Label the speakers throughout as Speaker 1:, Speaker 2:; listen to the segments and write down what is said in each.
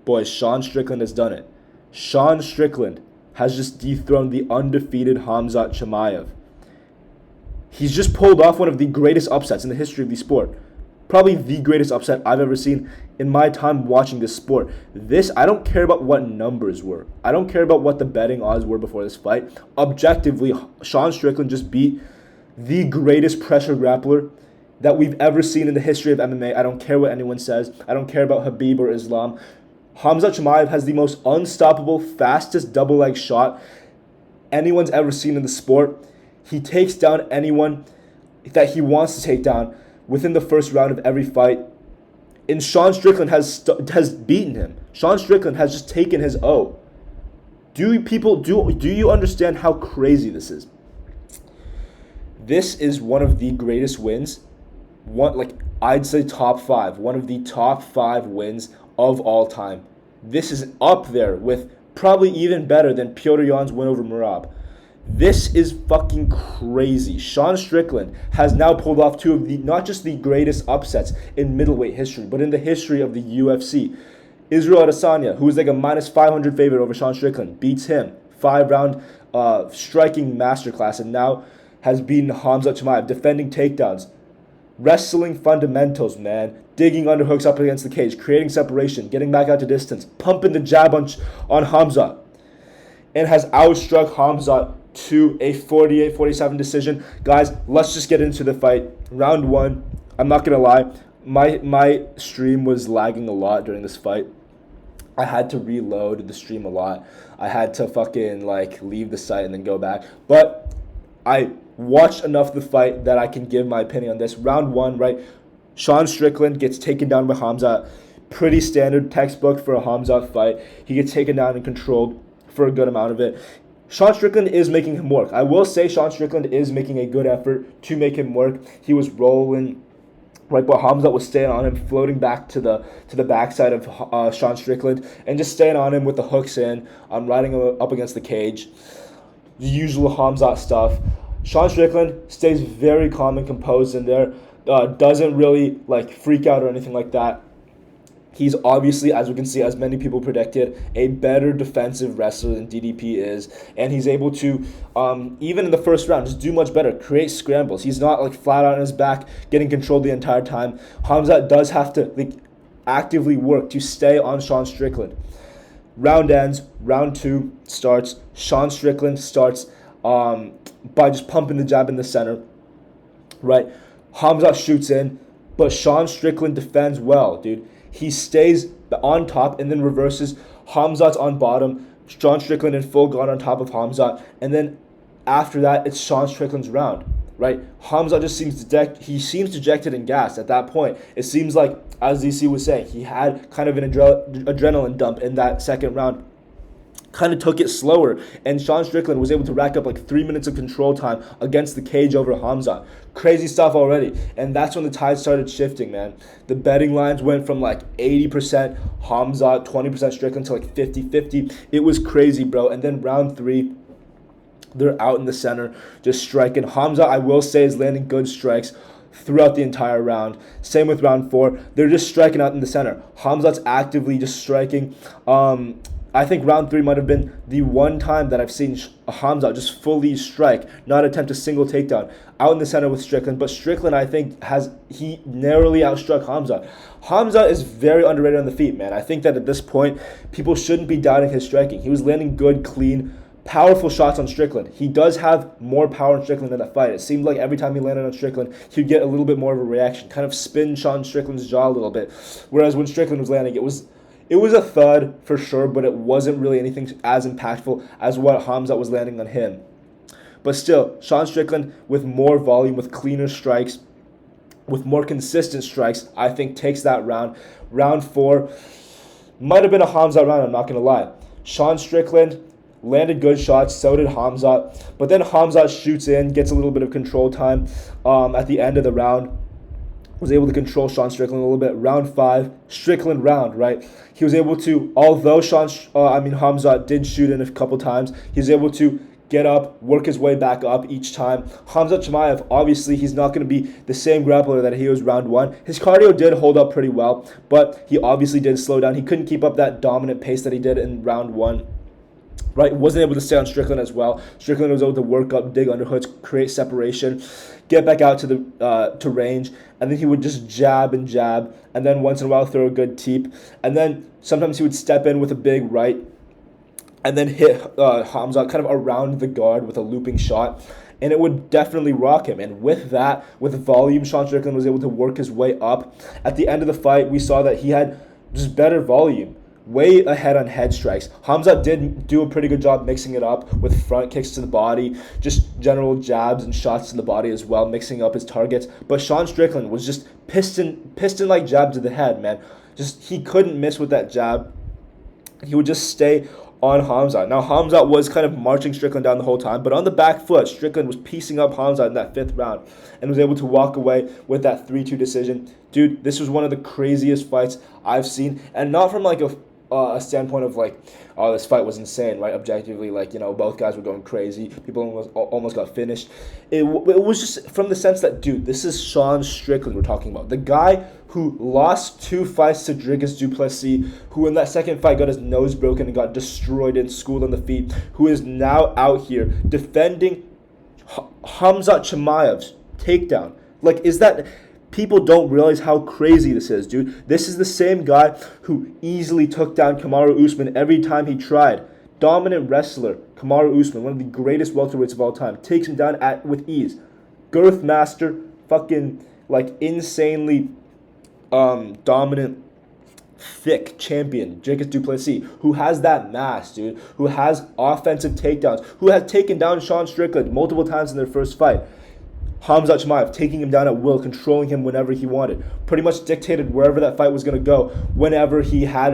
Speaker 1: Boys, Sean Strickland has done it. Sean Strickland has just dethroned the undefeated Khamzat Chimaev. He's just pulled off one of the greatest upsets in the history of the sport. Probably the greatest upset I've ever seen in my time watching this sport. I don't care about what numbers were. I don't care about what the betting odds were before this fight. Objectively, Sean Strickland just beat the greatest pressure grappler that we've ever seen in the history of MMA. I don't care what anyone says. I don't care about Khabib or Islam. Khamzat Chimaev has the most unstoppable, fastest double leg shot anyone's ever seen in the sport. He takes down anyone that he wants to take down within the first round of every fight. And Sean Strickland has beaten him. Sean Strickland has just taken his O. Do you understand how crazy this is? This is one of the greatest wins. I'd say top 5. One of the top 5 wins of all time. This is up there with probably even better than Petr Yan's win over Merab. This is fucking crazy. Sean Strickland has now pulled off 2 of the, not just the greatest upsets in middleweight history, but in the history of the UFC. Israel Adesanya, who is like a minus 500 favorite over Sean Strickland, beats him. 5-round striking masterclass, and now has beaten Khamzat Chimaev, defending takedowns. Wrestling fundamentals, man. Digging underhooks up against the cage, creating separation, getting back out to distance, pumping the jab on Khamzat. And has outstruck Khamzat to a 48-47 decision. Guys, let's just get into the fight. Round 1, I'm not going to lie, my stream was lagging a lot during this fight. I had to reload the stream a lot. I had to fucking leave the site and then go back. But I watched enough of the fight that I can give my opinion on this. Round 1, right? Sean Strickland gets taken down by Khamzat. Pretty standard textbook for a Khamzat fight. He gets taken down and controlled for a good amount of it. Sean Strickland is making him work. I will say Sean Strickland is making a good effort to make him work. He was rolling right, but Khamzat was staying on him, floating back to the backside of Sean Strickland, and just staying on him with the hooks in, riding him up against the cage. The usual Khamzat stuff. Sean Strickland stays very calm and composed in there. Doesn't really freak out or anything like that. He's obviously, as we can see, as many people predicted, a better defensive wrestler than DDP is. And he's able to, even in the first round, just do much better, create scrambles. He's not flat out on his back, getting controlled the entire time. Khamzat does have to actively work to stay on Sean Strickland. Round ends, round 2 starts. Sean Strickland starts by just pumping the jab in the center, right? Khamzat shoots in, but Sean Strickland defends well, dude. He stays on top and then reverses. Khamzat's on bottom. Sean Strickland in full guard on top of Khamzat. And then after that, it's Sean Strickland's round, right? Khamzat just seems dejected and gassed at that point. It seems like, as DC was saying, he had kind of an adrenaline dump in that second round. Kind of took it slower, and Sean Strickland was able to rack up 3 minutes of control time against the cage over Khamzat. Crazy stuff already, and that's when the tide started shifting, man. The betting lines went from 80% Khamzat, 20% Strickland to 50-50. It was crazy, bro. And then round 3, they're out in the center, just striking. Khamzat, I will say, is landing good strikes throughout the entire round. Same with round 4. They're just striking out in the center. Khamzat's actively just striking. I think round 3 might have been the one time that I've seen Khamzat just fully strike, not attempt a single takedown, out in the center with Strickland. But Strickland, I think, he narrowly outstruck Khamzat. Khamzat is very underrated on the feet, man. I think that at this point, people shouldn't be doubting his striking. He was landing good, clean, powerful shots on Strickland. He does have more power on Strickland in that fight. It seemed like every time he landed on Strickland, he'd get a little bit more of a reaction, kind of spin Sean Strickland's jaw a little bit. Whereas when Strickland was landing, it was a thud for sure, but it wasn't really anything as impactful as what Khamzat was landing on him. But still, Sean Strickland with more volume, with cleaner strikes, with more consistent strikes, I think takes that round. Round 4 might have been a Khamzat round, I'm not going to lie. Sean Strickland landed good shots, so did Khamzat. But then Khamzat shoots in, gets a little bit of control time at the end of the round. Was able to control Sean Strickland a little bit. Round 5, Strickland round, right? He was able to, although Khamzat did shoot in a couple times, he was able to get up, work his way back up each time. Khamzat Chimaev, obviously, he's not going to be the same grappler that he was round one. His cardio did hold up pretty well, but he obviously did slow down. He couldn't keep up that dominant pace that he did in round one. Right, wasn't able to stay on Strickland as well. Strickland was able to work up, dig underhooks, create separation, get back out to the to range, and then he would just jab, and then once in a while throw a good teep, and then sometimes he would step in with a big right, and then hit Khamzat kind of around the guard with a looping shot, and it would definitely rock him. And with that, with volume, Sean Strickland was able to work his way up. At the end of the fight, we saw that he had just better volume, way ahead on head strikes. Khamzat did do a pretty good job mixing it up with front kicks to the body, just general jabs and shots to the body as well, mixing up his targets. But Sean Strickland was just piston-like jab to the head, man. Just he couldn't miss with that jab. He would just stay on Khamzat. Now, Khamzat was kind of marching Strickland down the whole time, but on the back foot, Strickland was piecing up Khamzat in that 5th round and was able to walk away with that 3-2 decision. Dude, this was one of the craziest fights I've seen, and not from like a standpoint of like, oh, this fight was insane, right? Objectively, like, you know, both guys were going crazy. People almost got finished. It was just from the sense that, dude, this is Sean Strickland we're talking about. The guy who lost 2 fights to Dricus du Plessis, who in that second fight got his nose broken and got destroyed and schooled on the feet, who is now out here defending Khamzat Chimaev's takedown. Like, is that... People don't realize how crazy this is, dude. This is the same guy who easily took down Kamaru Usman every time he tried. Dominant wrestler, Kamaru Usman, one of the greatest welterweights of all time, takes him down with ease. Girth master, fucking, like, insanely dominant, thick champion, Dricus du Plessis, who has that mass, dude, who has offensive takedowns, who has taken down Sean Strickland multiple times in their first fight. Khamzat Chimaev taking him down at will, controlling him whenever he wanted. Pretty much dictated wherever that fight was going to go whenever he had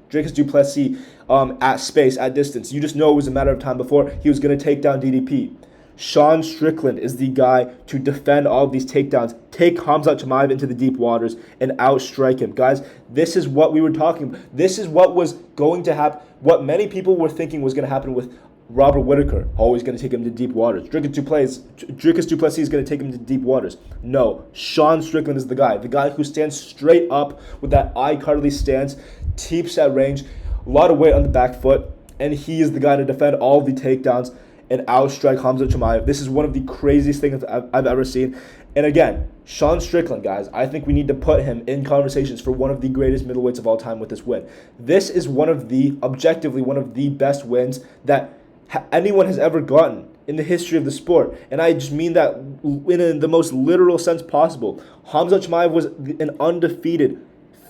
Speaker 1: Dricus du Plessis at space, at distance. You just know it was a matter of time before he was going to take down DDP. Sean Strickland is the guy to defend all of these takedowns, take Khamzat Chimaev into the deep waters, and outstrike him. Guys, this is what we were talking about. This is what was going to happen, what many people were thinking was going to happen with Robert Whittaker, always going to take him to deep waters. Dricus du Plessis is going to take him to deep waters. No, Sean Strickland is the guy who stands straight up with that iCarly stance, teeps at range, a lot of weight on the back foot, and he is the guy to defend all the takedowns and outstrike Khamzat Chimaev. This is one of the craziest things I've ever seen. And again, Sean Strickland, guys, I think we need to put him in conversations for one of the greatest middleweights of all time with this win. This is objectively one of the best wins that anyone has ever gotten in the history of the sport. And I just mean that in the most literal sense possible. Khamzat Chimaev was an undefeated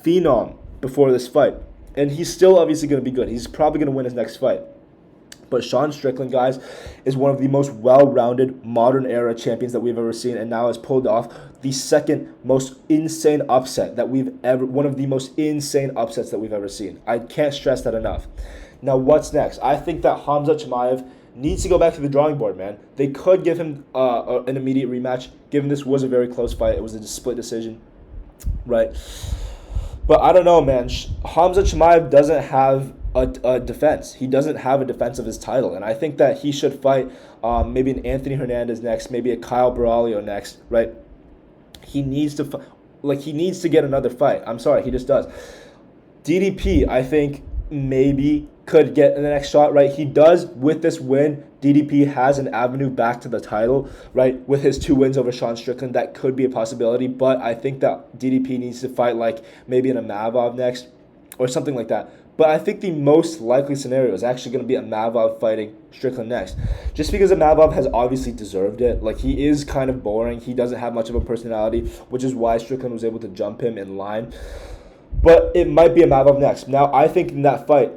Speaker 1: phenom before this fight. And he's still obviously going to be good. He's probably going to win his next fight. But Sean Strickland, guys, is one of the most well-rounded modern era champions that we've ever seen, and now has pulled off the second most insane upset that one of the most insane upsets that we've ever seen. I can't stress that enough. Now, what's next? I think that Khamzat Chimaev needs to go back to the drawing board, man. They could give him an immediate rematch, given this was a very close fight. It was a split decision, right? But I don't know, man. Khamzat Chimaev doesn't have a defense. He doesn't have a defense of his title, and I think that he should fight maybe an Anthony Hernandez next, maybe a Kyle Braulio next, right? He needs to get another fight. I'm sorry, he just does. DDP, I think, maybe could get in the next shot, right? He does with this win. DDP has an avenue back to the title, right? With his 2 wins over Sean Strickland, that could be a possibility. But I think that DDP needs to fight like maybe in a Mavov next or something like that. But I think the most likely scenario is actually going to be a Mavov fighting Strickland next. Just because Mavov has obviously deserved it. Like, he is kind of boring. He doesn't have much of a personality, which is why Strickland was able to jump him in line. But it might be a Mavov next. Now, I think in that fight,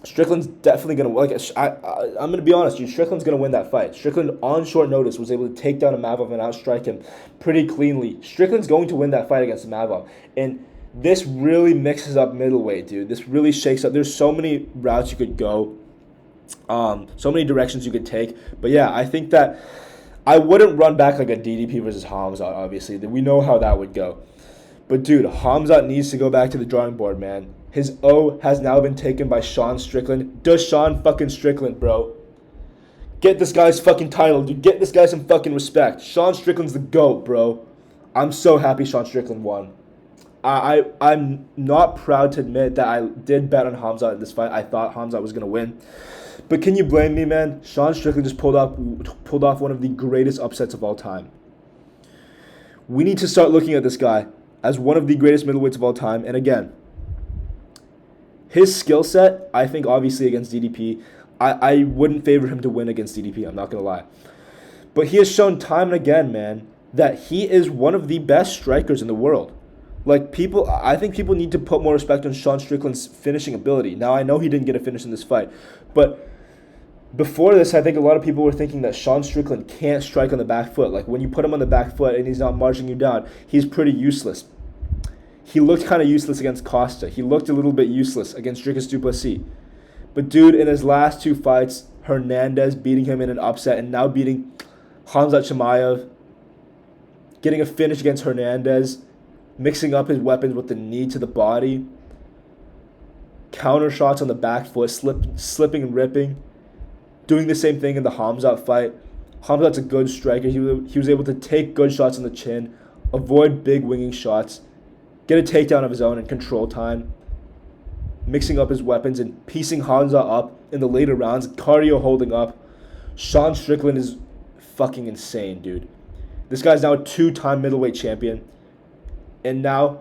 Speaker 1: Strickland's definitely going to, I'm going to be honest, dude, Strickland's going to win that fight. Strickland, on short notice, was able to take down a Mavov and outstrike him pretty cleanly. Strickland's going to win that fight against Mavov. And this really mixes up middleweight, dude. This really shakes up. There's so many routes you could go, so many directions you could take. But yeah, I think that I wouldn't run back like a DDP versus Khamzat, obviously. We know how that would go. But dude, Khamzat needs to go back to the drawing board, man. His O has now been taken by Sean Strickland. Sean fucking Strickland, bro. Get this guy's fucking title, dude. Get this guy some fucking respect. Sean Strickland's the GOAT, bro. I'm so happy Sean Strickland won. I'm not proud to admit that I did bet on Khamzat in this fight. I thought Khamzat was gonna win, but can you blame me, man? Sean Strickland just pulled off one of the greatest upsets of all time. We need to start looking at this guy as one of the greatest middleweights of all time. And again, his skill set, I think, obviously against DDP, I wouldn't favor him to win against DDP. I'm not gonna lie, but he has shown time and again, man, that he is one of the best strikers in the world. Like, I think people need to put more respect on Sean Strickland's finishing ability. Now, I know he didn't get a finish in this fight, but before this, I think a lot of people were thinking that Sean Strickland can't strike on the back foot. Like, when you put him on the back foot and he's not marching you down, he's pretty useless. He looked kind of useless against Costa. He looked a little bit useless against Dricus du Plessis. But, dude, in his last two fights, Hernandez beating him in an upset and now beating Khamzat Chimaev, getting a finish against Hernandez, mixing up his weapons with the knee to the body, counter shots on the back foot, slipping and ripping, doing the same thing in the Khamzat fight. Khamzat's a good striker. He was able to take good shots on the chin, avoid big winging shots, get a takedown of his own in control time, mixing up his weapons and piecing Khamzat up in the later rounds, cardio holding up. Sean Strickland is fucking insane, dude. This guy's now a two-time middleweight champion, and now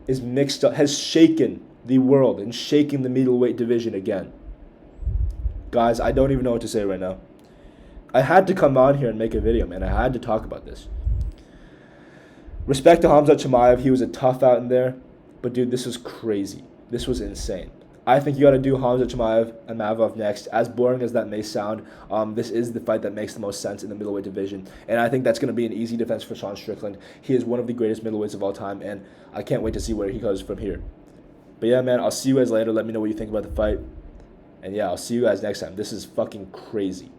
Speaker 1: is mixed up, has shaken the world and shaken the middleweight division again. Guys, I don't even know what to say right now. I had to come on here and make a video, man. I had to talk about this. Respect to Khamzat Chimaev. He was a tough out in there. But, dude, this was crazy. This was insane. I think you got to do Khamzat Chimaev and Mavov next. As boring as that may sound, this is the fight that makes the most sense in the middleweight division. And I think that's going to be an easy defense for Sean Strickland. He is one of the greatest middleweights of all time, and I can't wait to see where he goes from here. But, yeah, man, I'll see you guys later. Let me know what you think about the fight. And, yeah, I'll see you guys next time. This is fucking crazy.